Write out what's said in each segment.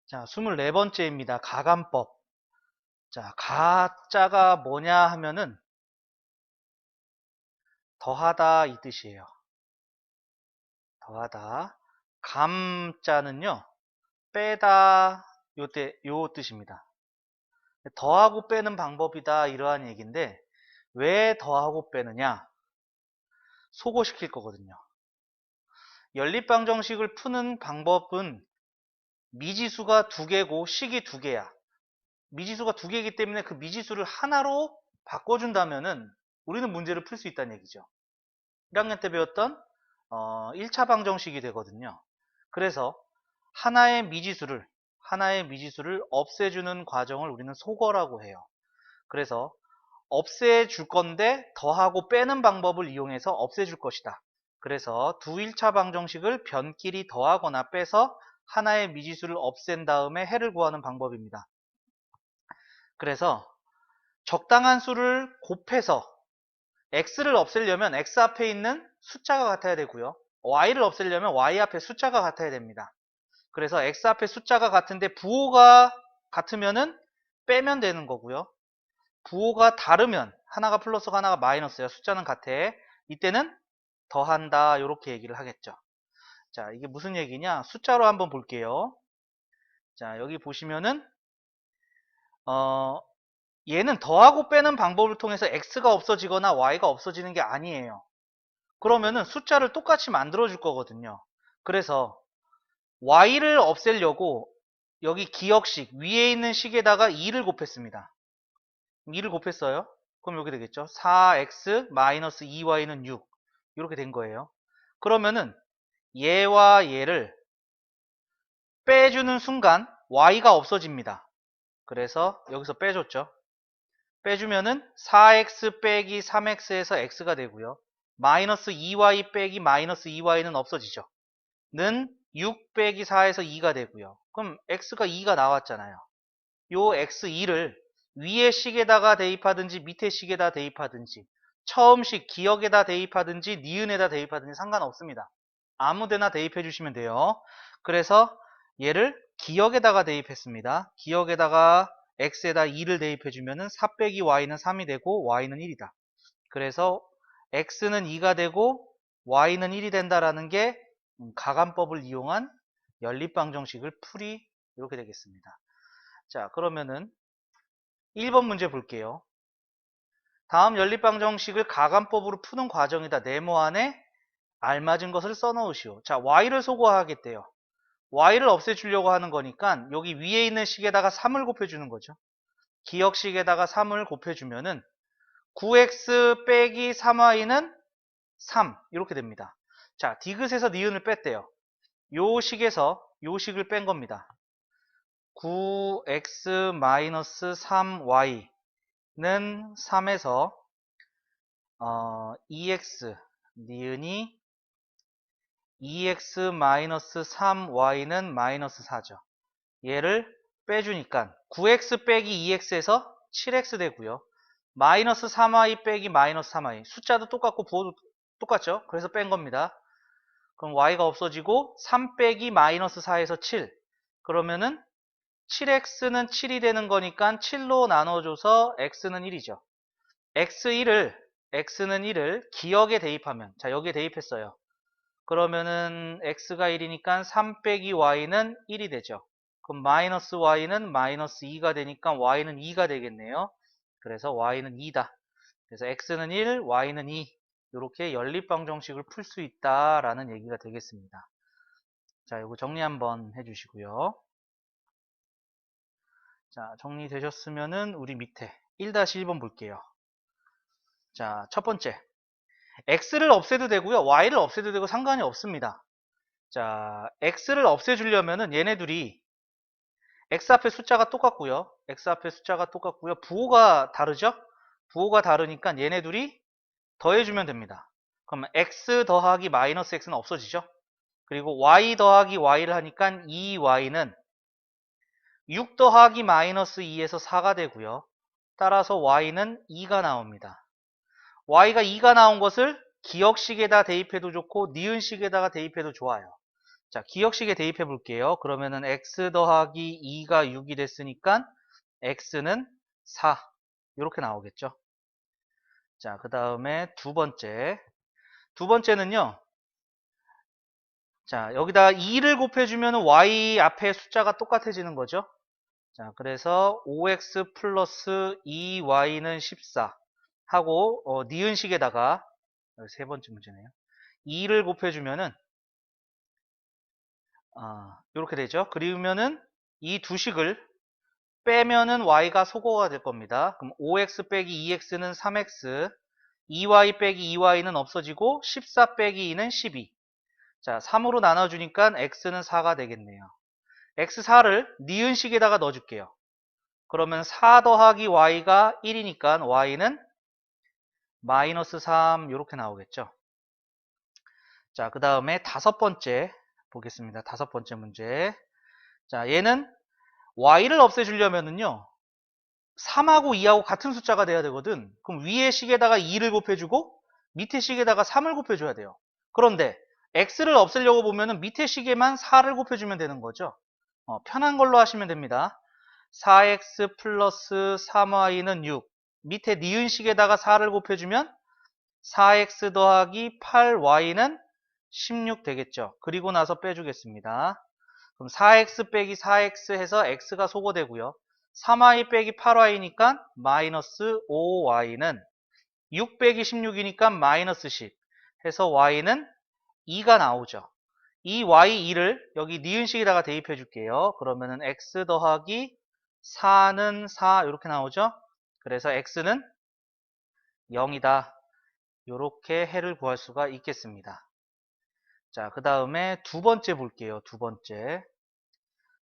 자, 24번째입니다. 가감법. 자, 가자가 뭐냐 하면은 더하다 이 뜻이에요. 더하다. 감자는요, 빼다 요 뜻입니다. 더하고 빼는 방법이다 이러한 얘기인데, 왜 더하고 빼느냐? 소거시킬 거거든요. 연립방정식을 푸는 방법은 미지수가 2개고 식이 2개야. 미지수가 2개이기 때문에 그 미지수를 하나로 바꿔준다면은 우리는 문제를 풀 수 있다는 얘기죠. 1학년 때 배웠던 1차 방정식이 되거든요. 그래서 하나의 미지수를 없애주는 과정을 우리는 소거라고 해요. 그래서 없애줄 건데 더하고 빼는 방법을 이용해서 없애줄 것이다. 그래서 두 1차 방정식을 변끼리 더하거나 빼서 하나의 미지수를 없앤 다음에 해를 구하는 방법입니다. 그래서 적당한 수를 곱해서 x를 없애려면 x 앞에 있는 숫자가 같아야 되고요. y를 없애려면 y 앞에 숫자가 같아야 됩니다. 그래서 x 앞에 숫자가 같은데 부호가 같으면은 빼면 되는 거고요. 부호가 다르면 하나가 플러스가 하나가 마이너스야. 숫자는 같아. 이때는 더한다. 이렇게 얘기를 하겠죠. 자, 이게 무슨 얘기냐? 숫자로 한번 볼게요. 자, 여기 보시면은 얘는 더하고 빼는 방법을 통해서 x가 없어지거나 y가 없어지는 게 아니에요. 그러면은 숫자를 똑같이 만들어 줄 거거든요. 그래서 y를 없애려고 여기 기억식 위에 있는 식에다가 2를 곱했습니다. 2를 곱했어요. 그럼 여기 되겠죠. 4x-2y는 6 이렇게 된 거예요. 그러면은 얘와 얘를 빼주는 순간 y가 없어집니다. 그래서 여기서 빼줬죠. 빼주면은 4x 빼기 3x에서 x가 되고요. 마이너스 2y 빼기 마이너스 2y는 없어지죠. 는 6 빼기 4에서 2가 되고요. 그럼 x가 2가 나왔잖아요. 요 x2를 위의 식에다가 대입하든지 밑의 식에다 대입하든지 처음 식 기억에다 대입하든지 니은에다 대입하든지 상관없습니다. 아무데나 대입해 주시면 돼요. 그래서 얘를 기억에다가 대입했습니다. 기억에다가 x에다 2를 대입해 주면은 4 빼기 y는 3이 되고 y는 1이다. 그래서 x는 2가 되고 y는 1이 된다라는 게 가감법을 이용한 연립방정식을 풀이 이렇게 되겠습니다. 자, 그러면은 1번 문제 볼게요. 다음 연립방정식을 가감법으로 푸는 과정이다. 네모 안에 알맞은 것을 써놓으시오. 자, y를 소거하겠대요. y를 없애주려고 하는 거니까 여기 위에 있는 식에다가 3을 곱해주는 거죠. 기억식에다가 3을 곱해주면은 9x 빼기 3y는 3 이렇게 됩니다. 자, 디귿에서 니은을 뺐대요. 요 식에서 요 식을 뺀 겁니다. 9x-3y는 3에서 2x 니은이 2x-3y는 마이너스 4죠. 얘를 빼주니까 9x 빼기 2x에서 7x 되고요. 마이너스 3y 빼기 마이너스 3y 숫자도 똑같고 부호도 똑같죠. 그래서 뺀 겁니다. 그럼 y가 없어지고 3 빼기 마이너스 4에서 7 그러면은 7x는 7이 되는 거니까 7로 나눠줘서 x는 1이죠. x는 1을 기억에 대입하면 자 여기에 대입했어요. 그러면은 x가 1이니까 3 빼기 y는 1이 되죠. 그럼 마이너스 y는 마이너스 2가 되니까 y는 2가 되겠네요. 그래서 y는 2다. 그래서 x는 1, y는 2 이렇게 연립방정식을 풀 수 있다라는 얘기가 되겠습니다. 자, 이거 정리 한번 해주시고요. 자, 정리되셨으면은 우리 밑에 1-1번 볼게요. 자, 첫 번째. x를 없애도 되고요. y를 없애도 되고 상관이 없습니다. 자, x를 없애주려면은 얘네 둘이 x 앞에 숫자가 똑같고요. x 앞에 숫자가 똑같고요. 부호가 다르죠? 부호가 다르니까 얘네 둘이 더해주면 됩니다. 그러면 x 더하기 마이너스 x는 없어지죠? 그리고 y 더하기 y를 하니까 2y는 6 더하기 마이너스 2에서 4가 되고요. 따라서 y는 2가 나옵니다. y가 2가 나온 것을 기억식에다 대입해도 좋고 니은식에다가 대입해도 좋아요. 자, 기억식에 대입해 볼게요. 그러면은 x 더하기 2가 6이 됐으니까 x는 4. 이렇게 나오겠죠. 자, 그 다음에 두 번째. 두 번째는요. 자, 여기다 2를 곱해주면 y 앞에 숫자가 똑같아지는 거죠. 자, 그래서 5x 플러스 2y는 14 하고 니은식에다가 세 번째 문제네요. 2를 곱해주면은 이렇게 되죠. 그러면은 이 두 식을 빼면은 y가 소거가 될 겁니다. 그럼 5x 빼기 2x는 3x, 2y 빼기 2y는 없어지고 14 빼기 2는 12. 자, 3으로 나눠주니까 x는 4가 되겠네요. x4를 니은식에다가 넣어줄게요. 그러면 4 더하기 y가 1이니까 y는 마이너스 3 이렇게 나오겠죠. 자, 그 다음에 다섯 번째 보겠습니다. 다섯 번째 문제. 자, 얘는 y를 없애주려면은요. 3하고 2하고 같은 숫자가 돼야 되거든. 그럼 위에 식에다가 2를 곱해주고 밑에 식에다가 3을 곱해줘야 돼요. 그런데 x를 없애려고 보면은 밑에 식에만 4를 곱해주면 되는 거죠. 편한 걸로 하시면 됩니다. 4x 플러스 3y는 6. 밑에 니은식에다가 4를 곱해주면 4x 더하기 8y는 16 되겠죠. 그리고 나서 빼주겠습니다. 그럼 4x 빼기 4x 해서 x가 소거되고요. 3y 빼기 8y니까 마이너스 5y는 6 빼기 16이니까 마이너스 10 해서 y는 2가 나오죠. 이 y2를 여기 니은식에다가 대입해 줄게요. 그러면은 x 더하기 4는 4 이렇게 나오죠. 그래서 x는 0이다. 이렇게 해를 구할 수가 있겠습니다. 자, 그 다음에 두 번째 볼게요. 두 번째.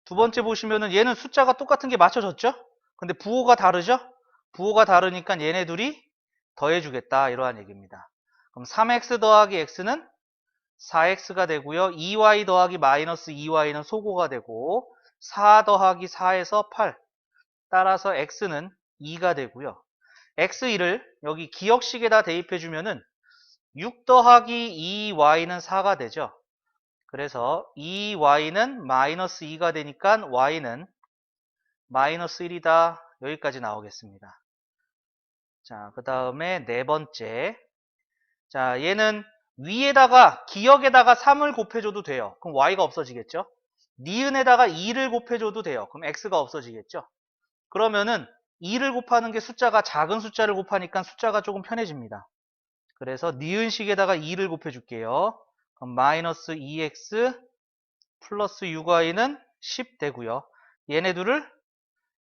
두 번째 보시면은 얘는 숫자가 똑같은 게 맞춰졌죠? 근데 부호가 다르죠? 부호가 다르니까 얘네 둘이 더해주겠다. 이러한 얘기입니다. 그럼 3x 더하기 x는 4x가 되고요. 2y 더하기 마이너스 2y는 소거가 되고 4 더하기 4에서 8. 따라서 x는 2가 되고요. x1을 여기 기억식에다 대입해주면은 6 더하기 2y는 4가 되죠. 그래서 2y는 마이너스 2가 되니까 y는 마이너스 1이다. 여기까지 나오겠습니다. 자, 그 다음에 네 번째. 자, 얘는 위에다가 기역에다가 3을 곱해줘도 돼요. 그럼 y가 없어지겠죠. 니은에다가 2를 곱해줘도 돼요. 그럼 x가 없어지겠죠. 그러면은 2를 곱하는 게 숫자가 작은 숫자를 곱하니까 숫자가 조금 편해집니다. 그래서 니은식에다가 2를 곱해줄게요. 그럼 마이너스 2x 플러스 6y는 10 되고요. 얘네들을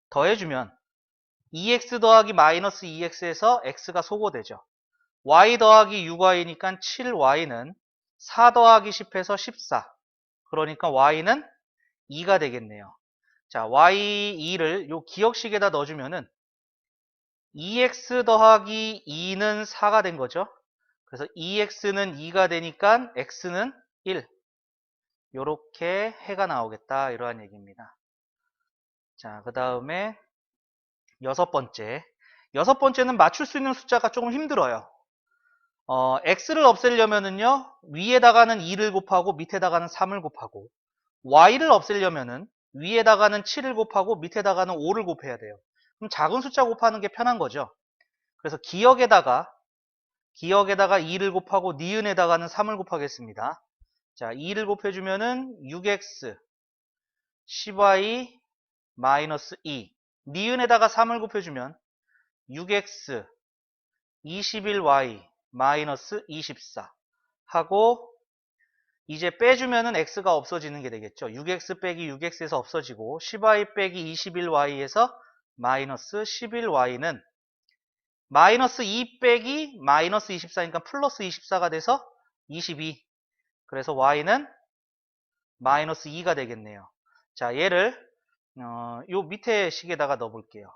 더해주면 2x 더하기 마이너스 2x에서 x가 소거되죠. y 더하기 6y니까 7y는 4 더하기 10에서 14. 그러니까 y는 2가 되겠네요. 자, y2를 요 기억식에다 넣어주면은 2x 더하기 2는 4가 된 거죠. 그래서 2x는 2가 되니까 x는 1. 요렇게 해가 나오겠다. 이러한 얘기입니다. 자, 그 다음에 여섯 번째. 여섯 번째는 맞출 수 있는 숫자가 조금 힘들어요. x를 없애려면은요, 위에다가는 2를 곱하고 밑에다가는 3을 곱하고, y를 없애려면은 위에다가는 7을 곱하고 밑에다가는 5를 곱해야 돼요. 그럼 작은 숫자 곱하는 게 편한 거죠. 그래서 기역에다가 2를 곱하고 니은에다가는 3을 곱하겠습니다. 자, 2를 곱해주면은 6x 10y 마이너스 2. 니은에다가 3을 곱해주면 6x 21y 마이너스 24 하고 이제 빼주면은 x가 없어지는 게 되겠죠. 6x 빼기 6x에서 없어지고 10y 빼기 21y에서 마이너스 11y는 마이너스 2 빼기 마이너스 24니까 플러스 24가 돼서 22. 그래서 y는 마이너스 2가 되겠네요. 자, 얘를 요 밑에 식에다가 넣어 볼게요.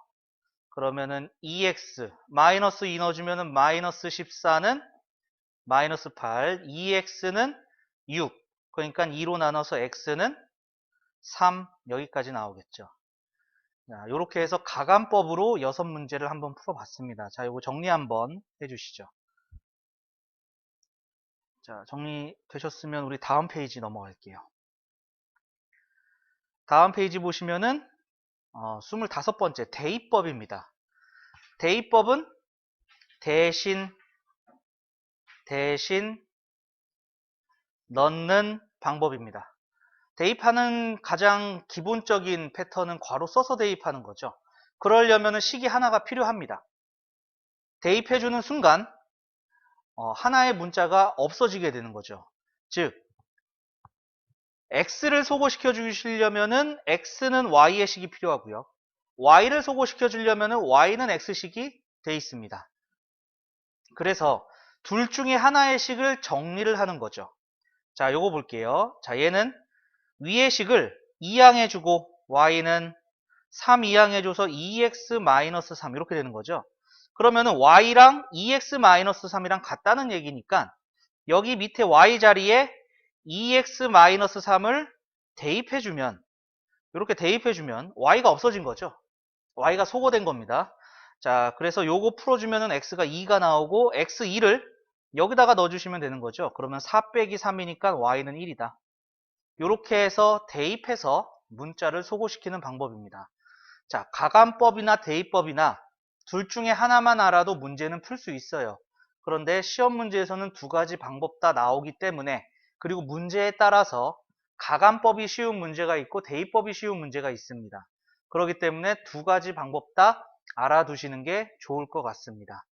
그러면은 2x 마이너스 2 넣어주면은 마이너스 14는 마이너스 8, 2x는 6. 그러니까 2로 나눠서 x는 3 여기까지 나오겠죠. 자, 이렇게 해서 가감법으로 6문제를 한번 풀어봤습니다. 자, 이거 정리 한번 해주시죠. 자, 정리되셨으면 우리 다음 페이지 넘어갈게요. 다음 페이지 보시면은 25번째 대입법입니다. 대입법은 대신 넣는 방법입니다. 대입하는 가장 기본적인 패턴은 괄호 써서 대입하는 거죠. 그러려면 식이 하나가 필요합니다. 대입해주는 순간 하나의 문자가 없어지게 되는 거죠. 즉 x를 소거시켜 주시려면은 x는 y의 식이 필요하고요. y를 소거시켜 주려면은 y는 x식이 돼 있습니다. 그래서 둘 중에 하나의 식을 정리를 하는 거죠. 자, 요거 볼게요. 자, 얘는 위의 식을 2항 해주고 y는 3 2항 해줘서 2x-3 이렇게 되는 거죠. 그러면은 y랑 2x-3이랑 같다는 얘기니까 여기 밑에 y 자리에 2x-3을 대입해주면, 이렇게 대입해주면 y가 없어진 거죠. y가 소거된 겁니다. 자, 그래서 요거 풀어주면은 x가 2가 나오고 x2를 여기다가 넣어주시면 되는 거죠. 그러면 4 빼기 3이니까 y는 1이다. 이렇게 해서 대입해서 문자를 소거시키는 방법입니다. 자, 가감법이나 대입법이나 둘 중에 하나만 알아도 문제는 풀 수 있어요. 그런데 시험 문제에서는 두 가지 방법 다 나오기 때문에, 그리고 문제에 따라서 가감법이 쉬운 문제가 있고 대입법이 쉬운 문제가 있습니다. 그렇기 때문에 두 가지 방법 다 알아두시는 게 좋을 것 같습니다.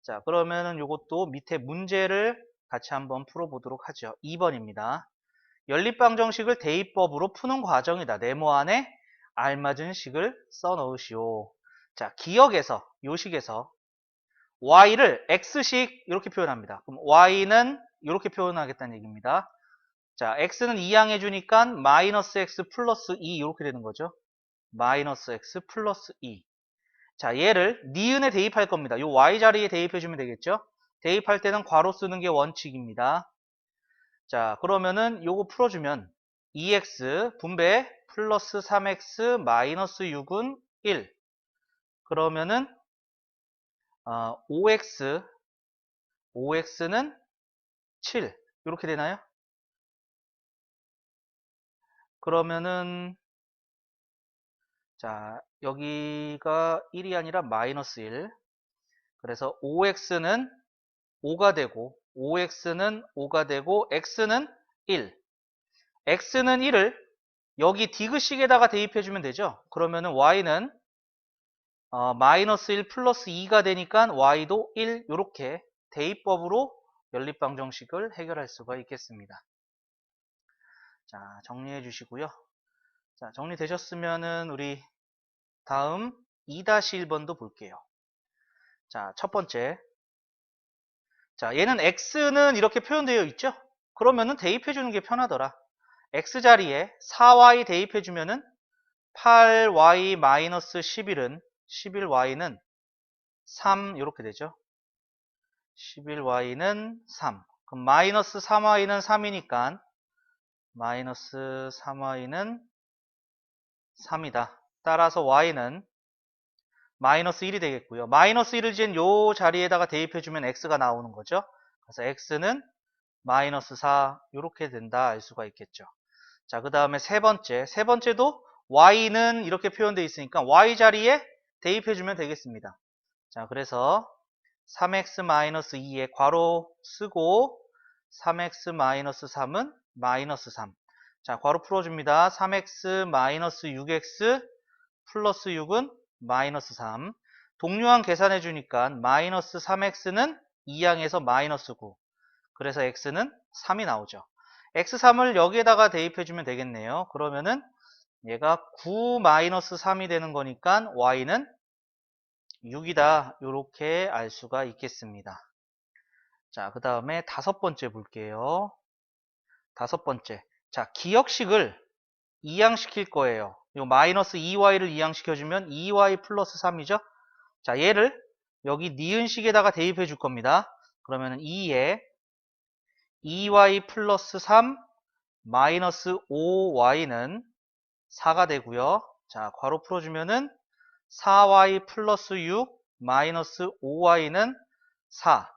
자, 그러면은 이것도 밑에 문제를 같이 한번 풀어보도록 하죠. 2번입니다. 연립방정식을 대입법으로 푸는 과정이다. 네모 안에 알맞은 식을 써 넣으시오. 자, 기억에서, 요 식에서 y를 x식 이렇게 표현합니다. 그럼 y는 이렇게 표현하겠다는 얘기입니다. 자, x는 2항 해주니까 마이너스 x 플러스 2 이렇게 되는 거죠. 마이너스 x 플러스 2. 자, 얘를 니은에 대입할 겁니다. 요 y 자리에 대입해주면 되겠죠. 대입할 때는 괄호 쓰는 게 원칙입니다. 자, 그러면은 요거 풀어주면 2x 분배 플러스 3x 마이너스 6은 1. 그러면은 5x는 7 이렇게 되나요? 그러면은 자, 여기가 1이 아니라 마이너스 1. 그래서 5x는 5가 되고 5x는 5가 되고 x는 1. x는 1을 여기 디귿식에다가 대입해주면 되죠. 그러면은 y는 마이너스 1 플러스 2가 되니까 y도 1 이렇게 대입법으로 연립방정식을 해결할 수가 있겠습니다. 자, 정리해 주시고요. 자, 정리되셨으면은 우리 다음 2-1번도 볼게요. 자, 첫 번째. 자, 얘는 x는 이렇게 표현되어 있죠? 그러면은 대입해 주는 게 편하더라. x 자리에 4y 대입해 주면은 8y-11은 11y는 3 이렇게 되죠. 11y는 3. 그럼 마이너스 3y는 3이니까 마이너스 3y는 3이다. 따라서 y는 마이너스 1이 되겠고요. 마이너스 1을 지은 요 자리에다가 대입해주면 x가 나오는 거죠. 그래서 x는 마이너스 4 이렇게 된다 알 수가 있겠죠. 자, 그 다음에 세 번째. 세 번째도 y는 이렇게 표현되어 있으니까 y 자리에 대입해주면 되겠습니다. 자, 그래서 3x-2에 괄호 쓰고 3x-3은 마이너스 3. 자, 괄호 풀어줍니다. 3x-6x 플러스 6은 마이너스 3. 동류항 계산해 주니까 마이너스 3x는 2항에서 마이너스 9. 그래서 x는 3이 나오죠. x3을 여기에다가 대입해 주면 되겠네요. 그러면은 얘가 9-3이 되는 거니까 y는 6이다. 이렇게 알 수가 있겠습니다. 자, 그 다음에 다섯 번째 볼게요. 다섯 번째. 자, 기억식을 이항시킬 거예요. 요 마이너스 2y를 이항시켜주면 2y 플러스 3이죠. 자, 얘를 여기 니은식에다가 대입해 줄 겁니다. 그러면 2에 2y 플러스 3 마이너스 5y는 4가 되고요. 자, 괄호 풀어주면은 4y 플러스 6 마이너스 5y는 4.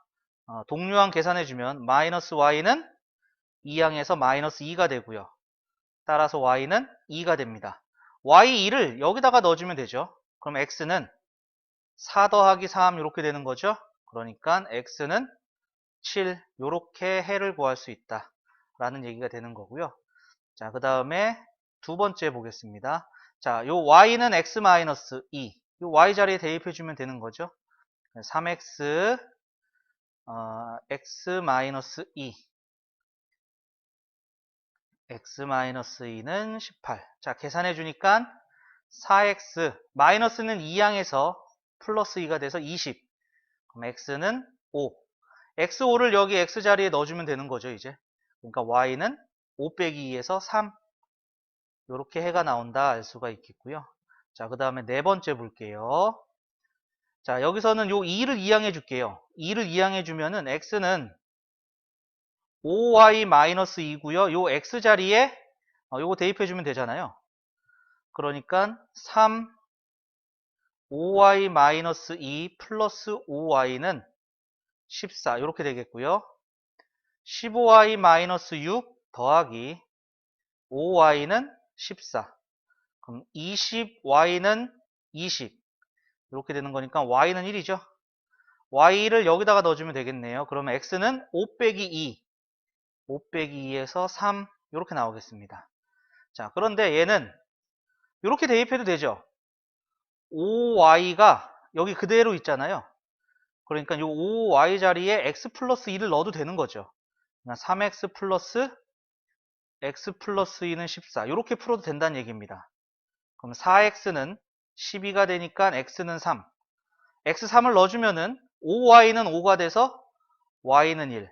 동류항 계산해주면 마이너스 y는 2항에서 마이너스 2가 되고요. 따라서 y는 2가 됩니다. y2를 여기다가 넣어주면 되죠. 그럼 x는 4 더하기 3 이렇게 되는 거죠. 그러니까 x는 7 이렇게 해를 구할 수 있다 라는 얘기가 되는 거고요. 자, 그 다음에 두 번째 보겠습니다. 자, 요 y는 x-2 요 y 자리에 대입해 주면 되는 거죠. 3x x-2 x-2는 18. 자, 계산해 주니까 4x 마이너스는 2항에서 플러스 2가 돼서 20. 그럼 x는 5. x5를 여기 x 자리에 넣어주면 되는 거죠, 이제. 그러니까 y는 5 빼기 2에서 3. 이렇게 해가 나온다 알 수가 있겠고요. 자, 그 다음에 네 번째 볼게요. 자, 여기서는 요 2를 이항해 줄게요. 2를 이항해 주면은 x는 5y-2고요. 요 x 자리에 요거 대입해 주면 되잖아요. 그러니까 3 5y-2 플러스 5y는 14 이렇게 되겠고요. 15y-6 더하기 5y는 14. 그럼 20y는 20 이렇게 되는 거니까 y는 1이죠. y를 여기다가 넣어주면 되겠네요. 그러면 x는 5 빼기 2 5 빼기 2에서 3 이렇게 나오겠습니다. 자, 그런데 얘는 이렇게 대입해도 되죠. 5y가 여기 그대로 있잖아요. 그러니까 이 5y 자리에 x 플러스 2를 넣어도 되는 거죠. 3x 플러스 x 플러스 2는 14 이렇게 풀어도 된다는 얘기입니다. 그럼 4x는 12가 되니까 x는 3 x3을 넣어주면은 5y는 5가 돼서 y는 1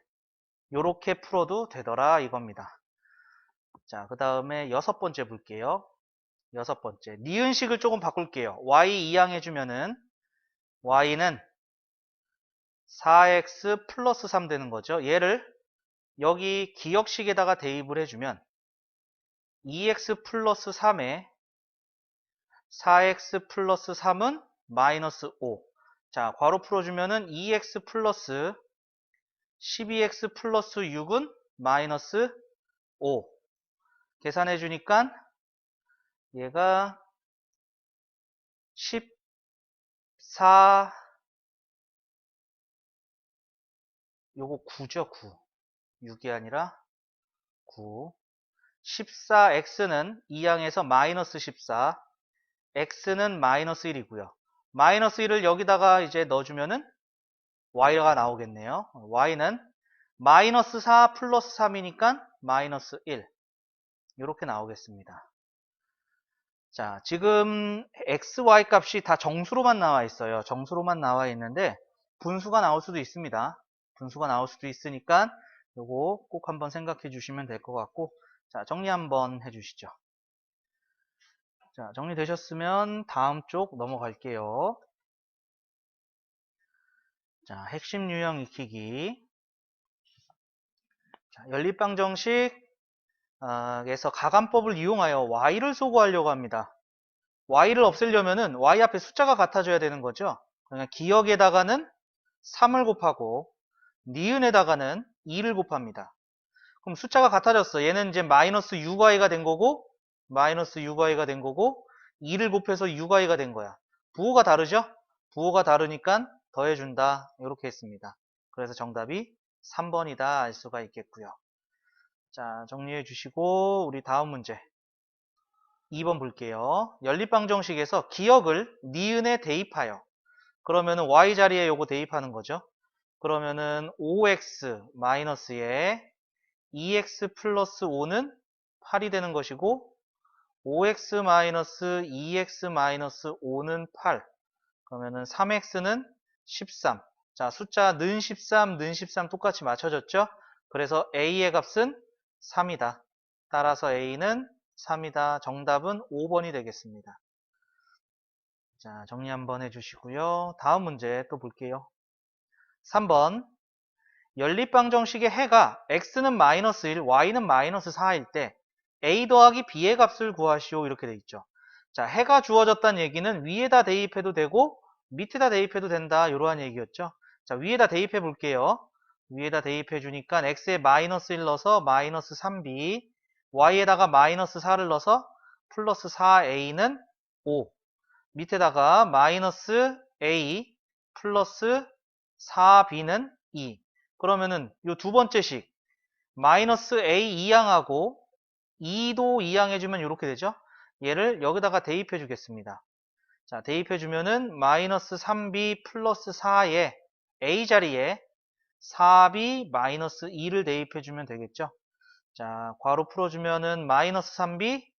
이렇게 풀어도 되더라 이겁니다. 자, 그 다음에 여섯 번째 볼게요. 여섯 번째 니은식을 조금 바꿀게요. y 이항해주면은 y는 4x 플러스 3 되는 거죠. 얘를 여기 기역식에다가 대입을 해주면 2x 플러스 3에 4x 플러스 3은 마이너스 5. 자, 괄호 풀어주면은 2x 플러스 12x 플러스 6은 마이너스 5. 계산해 주니까 얘가 14 요거 9죠. 9. 6이 아니라 9. 14x는 2항에서 마이너스 14. x는 마이너스 1이고요. 마이너스 1을 여기다가 이제 넣어주면은 y가 나오겠네요. y는 마이너스 4 플러스 3이니까 마이너스 1 이렇게 나오겠습니다. 자, 지금 x, y 값이 다 정수로만 나와 있어요. 정수로만 나와 있는데 분수가 나올 수도 있습니다. 분수가 나올 수도 있으니까 요거 꼭 한번 생각해 주시면 될 것 같고, 자, 정리 한번 해 주시죠. 자, 정리되셨으면 다음 쪽 넘어갈게요. 자, 핵심 유형 익히기. 자, 연립방정식 에서 가감법을 이용하여 y를 소구하려고 합니다. y를 없애려면은 y 앞에 숫자가 같아져야 되는 거죠. 그러니까 기역에다가는 3을 곱하고 니은에다가는 2를 곱합니다. 그럼 숫자가 같아졌어. 얘는 이제 마이너스 6y가 된 거고 마이너스 6y가 된 거고 2를 곱해서 6y가 된 거야. 부호가 다르죠? 부호가 다르니까 더해준다. 이렇게 했습니다. 그래서 정답이 3번이다 알 수가 있겠고요. 자, 정리해 주시고 우리 다음 문제 2번 볼게요. 연립방정식에서 기역을 니은에 대입하여 그러면은 y 자리에 요거 대입하는 거죠. 그러면은 5x 마이너스에 2x 플러스 5는 8이 되는 것이고 5x 마이너스 2x 마이너스 5는 8 그러면은 3x는 13. 자, 숫자 는 13, 는 13 똑같이 맞춰졌죠? 그래서 a의 값은 3이다. 따라서 a는 3이다. 정답은 5번이 되겠습니다. 자, 정리 한번 해주시고요. 다음 문제 또 볼게요. 3번 연립방정식의 해가 x는 마이너스 1, y는 마이너스 4일 때 a 더하기 b의 값을 구하시오 이렇게 돼 있죠. 자, 해가 주어졌다는 얘기는 위에다 대입해도 되고 밑에다 대입해도 된다 이러한 얘기였죠. 자, 위에다 대입해 볼게요. 위에다 대입해 주니까 x에 마이너스 1 넣어서 마이너스 3b y에다가 마이너스 4를 넣어서 플러스 4a는 5. 밑에다가 마이너스 a 플러스 4b는 2. 그러면은 요 두 번째 식 마이너스 a 2항하고 2도 2항 해주면 이렇게 되죠. 얘를 여기다가 대입해 주겠습니다. 자, 대입해 주면은 마이너스 3b 플러스 4에 a 자리에 4b 마이너스 2를 대입해 주면 되겠죠. 자, 괄호 풀어주면은 마이너스 3b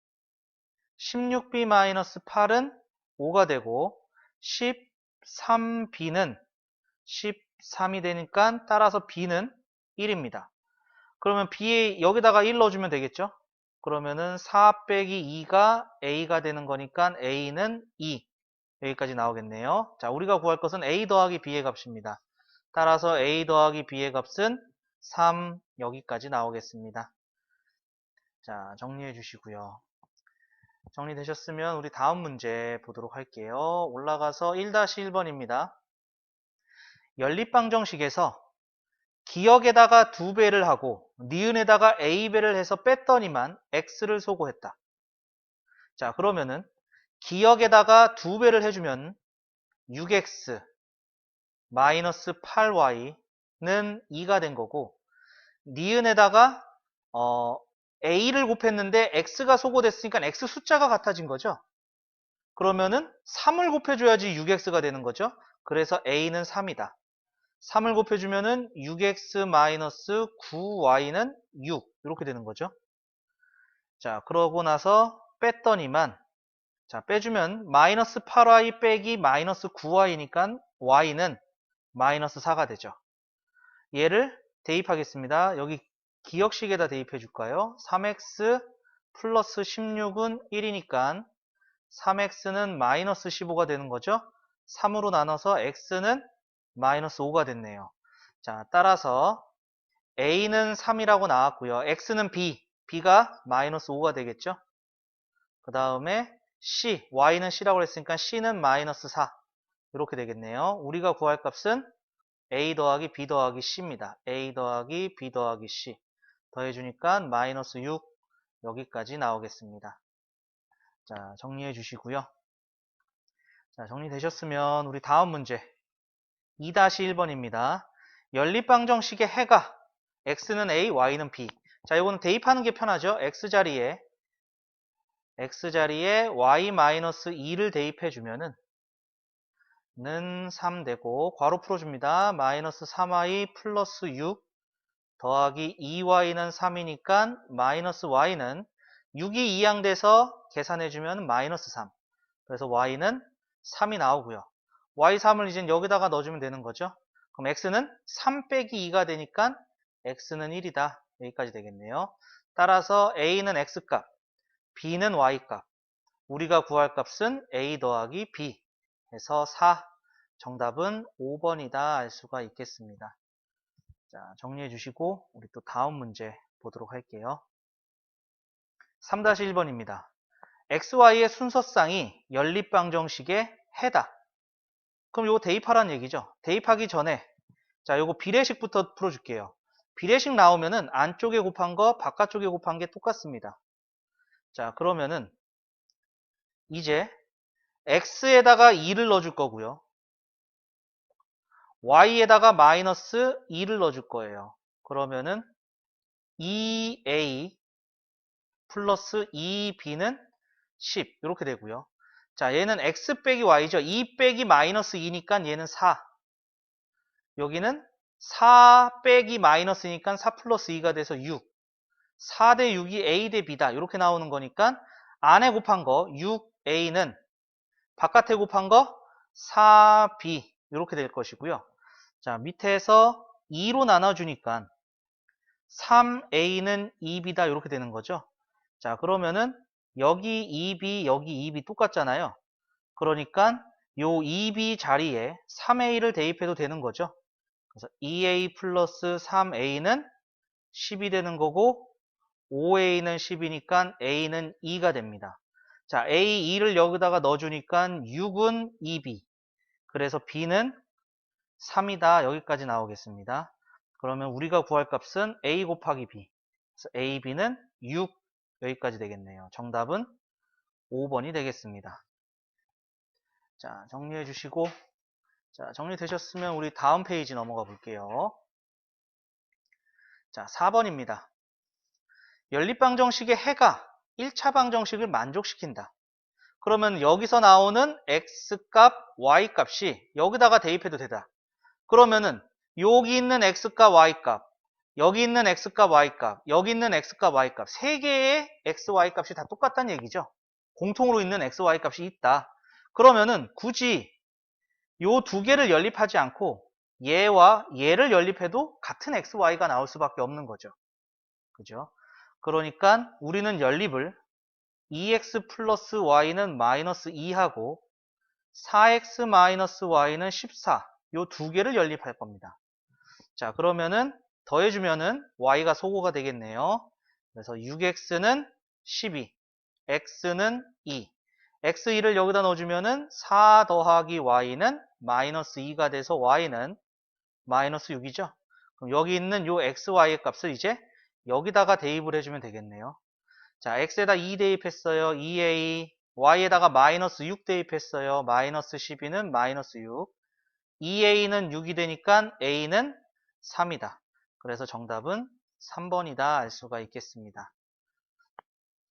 16b 마이너스 8은 5가 되고 13b는 13이 되니까 따라서 b는 1입니다. 그러면 b에 여기다가 1 넣어주면 되겠죠. 그러면은 4 빼기 2가 a가 되는 거니까 a는 2. 여기까지 나오겠네요. 자, 우리가 구할 것은 a 더하기 b의 값입니다. 따라서 a 더하기 b의 값은 3 여기까지 나오겠습니다. 자, 정리해 주시고요. 정리되셨으면 우리 다음 문제 보도록 할게요. 올라가서 1-1번입니다. 연립방정식에서 기역에다가 2배를 하고 니은에다가 a배를 해서 뺐더니만 x를 소거했다. 자, 그러면은 기역에다가 2배를 해주면 6x 마이너스 8y는 2가 된 거고 니은에다가 a를 곱했는데 x가 소거됐으니까 x 숫자가 같아진 거죠. 그러면은 3을 곱해줘야지 6x가 되는 거죠. 그래서 a는 3이다. 3을 곱해주면은 6x 마이너스 9y는 6 이렇게 되는 거죠. 자, 그러고 나서 뺐더니만 자, 빼주면 마이너스 8y 빼기 마이너스 9y니까 y는 마이너스 4가 되죠. 얘를 대입하겠습니다. 여기 기역식에다 대입해 줄까요? 3x 플러스 16은 1이니까 3x는 마이너스 15가 되는 거죠. 3으로 나눠서 x는 마이너스 5가 됐네요. 자, 따라서 a는 3이라고 나왔고요. x는 b가 마이너스 5가 되겠죠. 그 다음에 c, y는 c라고 했으니까 c는 마이너스 4 이렇게 되겠네요. 우리가 구할 값은 a 더하기 b 더하기 c입니다. a 더하기 b 더하기 c 더해주니까 마이너스 6 여기까지 나오겠습니다. 자, 정리해 주시고요. 자, 정리되셨으면 우리 다음 문제 2-1번입니다. 연립방정식의 해가 x는 a, y는 b. 자, 이거는 대입하는 게 편하죠. x자리에 y-2를 대입해 주면은 는 3 되고 괄호 풀어줍니다. 마이너스 3y 플러스 6 더하기 2y는 3이니까 마이너스 y는 6이 2항돼서 계산해주면 마이너스 3. 그래서 y는 3이 나오고요. y3을 이제 여기다가 넣어주면 되는 거죠. 그럼 x는 3 빼기 2가 되니까 x는 1이다. 여기까지 되겠네요. 따라서 a는 x값, b는 y값. 우리가 구할 값은 a 더하기 b 해서 4. 정답은 5번이다 알 수가 있겠습니다. 자, 정리해 주시고 우리 또 다음 문제 보도록 할게요. 3-1번입니다. xy의 순서쌍이 연립방정식의 해다. 그럼 이거 대입하라는 얘기죠. 대입하기 전에 자, 요거 비례식부터 풀어줄게요. 비례식 나오면은 안쪽에 곱한 거 바깥쪽에 곱한 게 똑같습니다. 자, 그러면은 이제 x에다가 2를 넣어줄 거고요. y에다가 마이너스 2를 넣어줄 거예요. 그러면은 2a 플러스 2b는 10 이렇게 되고요. 자, 얘는 x 빼기 y죠. 2 빼기 마이너스 2니까 얘는 4. 여기는 4 빼기 마이너스니까 4 플러스 2가 돼서 6. 4 대 6이 a 대 b다. 이렇게 나오는 거니까 안에 곱한 거 6a는 바깥에 곱한 거 4b 이렇게 될 것이고요. 자, 밑에서 2로 나눠주니까 3a는 2b다 이렇게 되는 거죠. 자, 그러면은 여기 2b 여기 2b 똑같잖아요. 그러니까 요 2b 자리에 3a를 대입해도 되는 거죠. 그래서 2a 플러스 3a는 10이 되는 거고 5a는 10이니까 a는 2가 됩니다. 자, a 2를 여기다가 넣어주니까 6은 2b. 그래서 b는 3이다. 여기까지 나오겠습니다. 그러면 우리가 구할 값은 a 곱하기 b. 그래서 a, b는 6 여기까지 되겠네요. 정답은 5번이 되겠습니다. 자, 정리해 주시고, 자, 정리되셨으면 우리 다음 페이지 넘어가 볼게요. 자, 4번입니다. 연립방정식의 해가 1차 방정식을 만족시킨다. 그러면 여기서 나오는 x값, y값이 여기다가 대입해도 되다. 그러면은 여기 있는 x값, y값, 여기 있는 x값, y값, 여기 있는 x값, y값 세 개의 x, y값이 다 똑같다는 얘기죠. 공통으로 있는 x, y값이 있다. 그러면은 굳이 요 두 개를 연립하지 않고 얘와 얘를 연립해도 같은 x, y가 나올 수밖에 없는 거죠. 그죠? 그러니까 우리는 연립을 2x 플러스 y는 마이너스 2하고 4x 마이너스 y는 14. 요 두 개를 연립할 겁니다. 자, 그러면은 더해주면은 y가 소거가 되겠네요. 그래서 6x는 12, x는 2. x2를 여기다 넣어주면은 4 더하기 y는 마이너스 2가 돼서 y는 마이너스 6이죠. 그럼 여기 있는 요 x, y의 값을 이제 여기다가 대입을 해주면 되겠네요. 자, x에다 2 대입했어요. 2a. y에다가 마이너스 6 대입했어요. 마이너스 12는 마이너스 6. 2a는 6이 되니까 a는 3이다. 그래서 정답은 3번이다 알 수가 있겠습니다.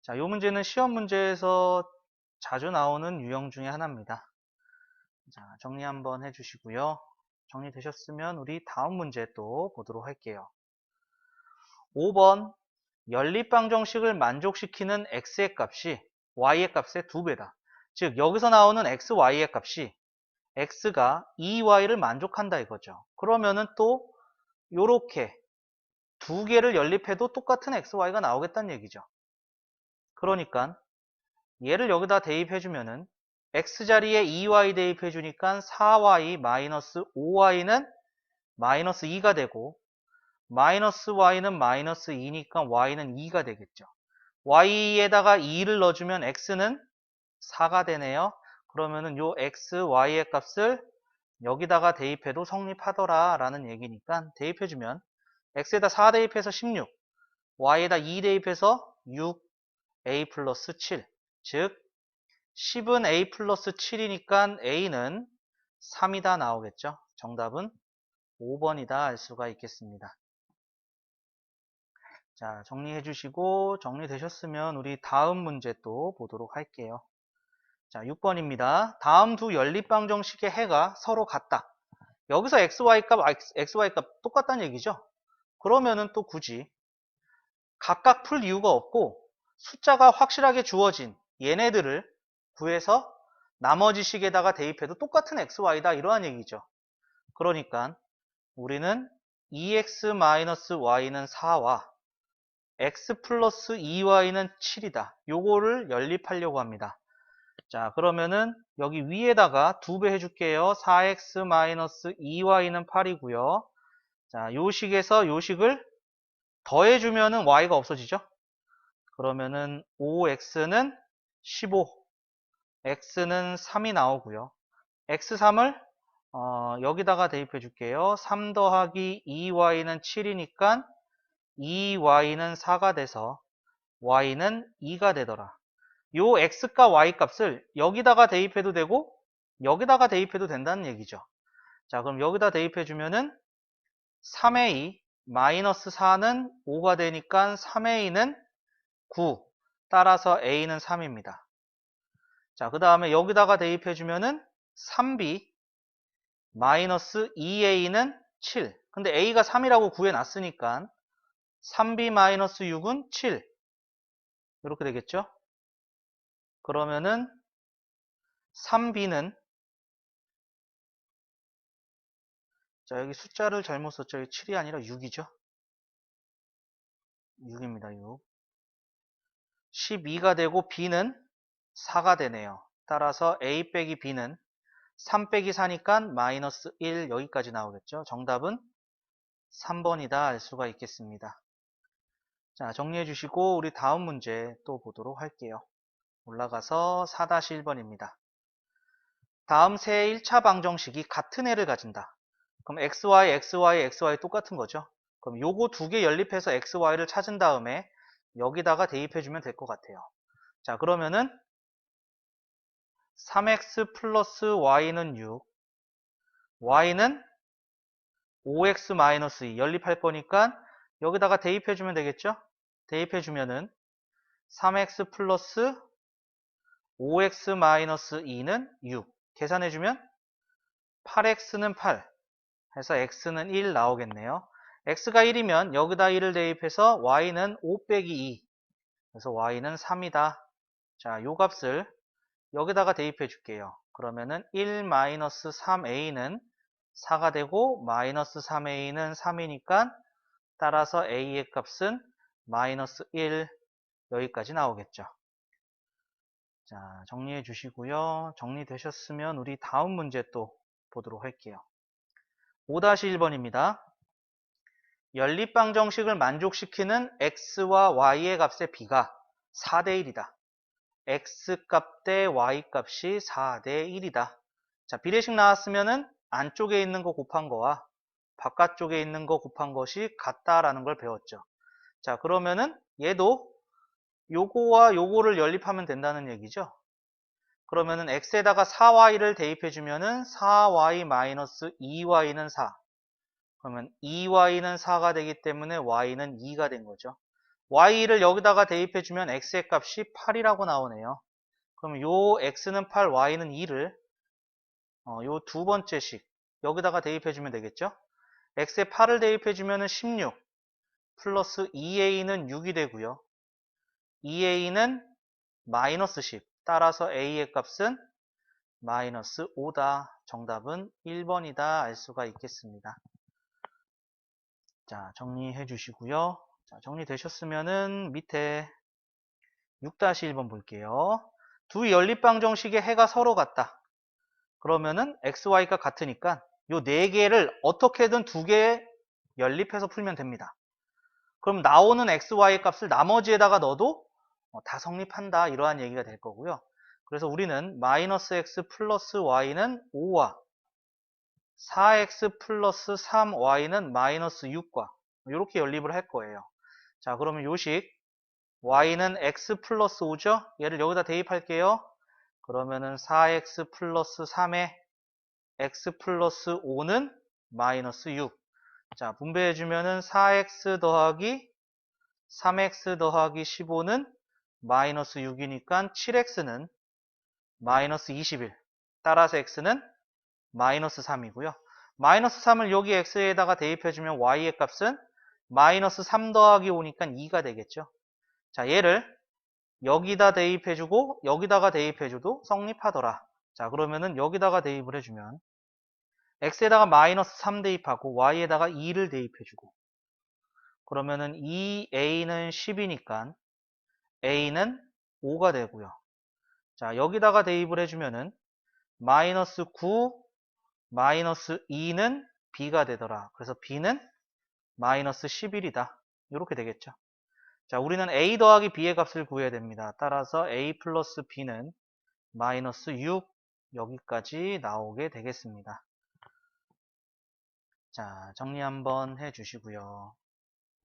자, 이 문제는 시험 문제에서 자주 나오는 유형 중에 하나입니다. 자, 정리 한번 해주시고요. 정리되셨으면 우리 다음 문제 또 보도록 할게요. 5번 연립방정식을 만족시키는 x의 값이 y의 값의 2배다. 즉 여기서 나오는 x, y의 값이 x가 2y를 만족한다 이거죠. 그러면은 또 요렇게 두 개를 연립해도 똑같은 x, y가 나오겠다는 얘기죠. 그러니까 얘를 여기다 대입해주면은 x자리에 2y 대입해주니까 4y 마이너스 5y는 마이너스 2가 되고 마이너스 y는 마이너스 2니까 y는 2가 되겠죠. y에다가 2를 넣어주면 x는 4가 되네요. 그러면은 요 x, y의 값을 여기다가 대입해도 성립하더라 라는 얘기니까 대입해주면 x에다 4 대입해서 16, y에다 2 대입해서 6, a 플러스 7. 즉 10은 a 플러스 7이니까 a는 3이다 나오겠죠. 정답은 5번이다 알 수가 있겠습니다. 자, 정리해 주시고 정리되셨으면 우리 다음 문제 또 보도록 할게요. 자, 6번입니다. 다음 두 연립방정식의 해가 서로 같다. 여기서 xy값, xy값 똑같다는 얘기죠. 그러면은 또 굳이 각각 풀 이유가 없고 숫자가 확실하게 주어진 얘네들을 구해서 나머지 식에다가 대입해도 똑같은 xy다 이러한 얘기죠. 그러니까 우리는 2x-y는 4와 x 플러스 2y는 7이다. 요거를 연립하려고 합니다. 자, 그러면은 여기 위에다가 2배 해줄게요. 4x-2y는 8이고요. 자, 요 식에서 요 식을 더해주면은 y가 없어지죠? 그러면은 5x는 15, x는 3이 나오고요. x3을 여기다가 대입해 줄게요. 3 더하기 2y는 7이니까 2y는 4가 돼서 y는 2가 되더라. 요 x과 y 값을 여기다가 대입해도 되고 여기다가 대입해도 된다는 얘기죠. 자, 그럼 여기다 대입해 주면은 3a 마이너스 4는 5가 되니까 3a는 9. 따라서 a는 3입니다. 자, 그 다음에 여기다가 대입해 주면은 3b 마이너스 2a는 7. 근데 a가 3이라고 구해놨으니까 3b 마이너스 6은 7. 이렇게 되겠죠? 그러면은 3b는 자, 여기 숫자를 잘못 썼죠. 7이 아니라 6이죠. 6입니다. 6. 12가 되고 b는 4가 되네요. 따라서 a 빼기 b는 3 빼기 4니까 마이너스 1 여기까지 나오겠죠. 정답은 3번이다 알 수가 있겠습니다. 자, 정리해 주시고 우리 다음 문제 또 보도록 할게요. 올라가서 4-1번입니다. 다음 세 1차 방정식이 같은 해를 가진다. 그럼 xy, xy, xy 똑같은 거죠. 그럼 요거 두 개 연립해서 xy를 찾은 다음에 여기다가 대입해주면 될 것 같아요. 자, 그러면은 3x 플러스 y는 6, y는 5x 마이너스 2 연립할 거니까 여기다가 대입해주면 되겠죠? 대입해주면은 3x 플러스 5x 마이너스 2는 6 계산해주면 8x는 8 해서 x는 1 나오겠네요. x가 1이면 여기다 1을 대입해서 y는 5 빼기 2 그래서 y는 3이다. 자, 요 값을 여기다가 대입해 줄게요. 그러면은 1 마이너스 3a는 4가 되고 마이너스 3a는 3이니까 따라서 a의 값은 마이너스 1 여기까지 나오겠죠. 자, 정리해 주시고요. 정리되셨으면 우리 다음 문제 또 보도록 할게요. 5-1번입니다. 연립방 정식을 만족시키는 x와 y의 값의 비가 4대1이다. x값 대 y값이 4대1이다. 자, 비례식 나왔으면은 안쪽에 있는 거 곱한 거와 바깥쪽에 있는 거 곱한 것이 같다라는 걸 배웠죠. 자, 그러면은 얘도 요거와 요거를 연립하면 된다는 얘기죠. 그러면은 x에다가 4y를 대입해 주면은 4y-2y는 4. 그러면 2y는 4가 되기 때문에 y는 2가 된 거죠. y를 여기다가 대입해 주면 x의 값이 8이라고 나오네요. 그럼 요 x는 8, y는 2를 요 두 번째 식 여기다가 대입해 주면 되겠죠. x에 8을 대입해 주면은 16 플러스 2a는 6이 되고요. 2a는 마이너스 10 따라서 a의 값은 마이너스 5다. 정답은 1번이다 알 수가 있겠습니다. 자, 정리해 주시고요. 자, 정리되셨으면은 밑에 6-1번 볼게요. 두 연립방 정식의 해가 서로 같다. 그러면은 xy가 같으니까 요 네 개를 어떻게든 두 개 연립해서 풀면 됩니다. 그럼 나오는 xy 값을 나머지에다가 넣어도 다 성립한다 이러한 얘기가 될 거고요. 그래서 우리는 마이너스 x 플러스 y는 5와 4x 플러스 3y는 마이너스 6과 이렇게 연립을 할 거예요. 자, 그러면 요식 y는 x 플러스 5죠? 얘를 여기다 대입할게요. 그러면은 4x 플러스 3에 x 플러스 5는 마이너스 6. 자, 분배해주면은 4x 더하기 3x 더하기 15는 마이너스 6이니까 7x는 마이너스 21. 따라서 x는 마이너스 3이고요. 마이너스 3을 여기 x에다가 대입해주면 y의 값은 마이너스 3 더하기 5니까 2가 되겠죠. 자, 얘를 여기다 대입해주고 여기다가 대입해줘도 성립하더라. 자, 그러면은 여기다가 대입을 해주면 x에다가 마이너스 3 대입하고 y에다가 2를 대입해주고 그러면은 2a는 10이니까 a는 5가 되고요. 자, 여기다가 대입을 해주면은 마이너스 9 마이너스 2는 b가 되더라. 그래서 b는 마이너스 11이다. 이렇게 되겠죠. 자, 우리는 a 더하기 b의 값을 구해야 됩니다. 따라서 a 플러스 b는 마이너스 6 여기까지 나오게 되겠습니다. 자, 정리 한번 해주시고요.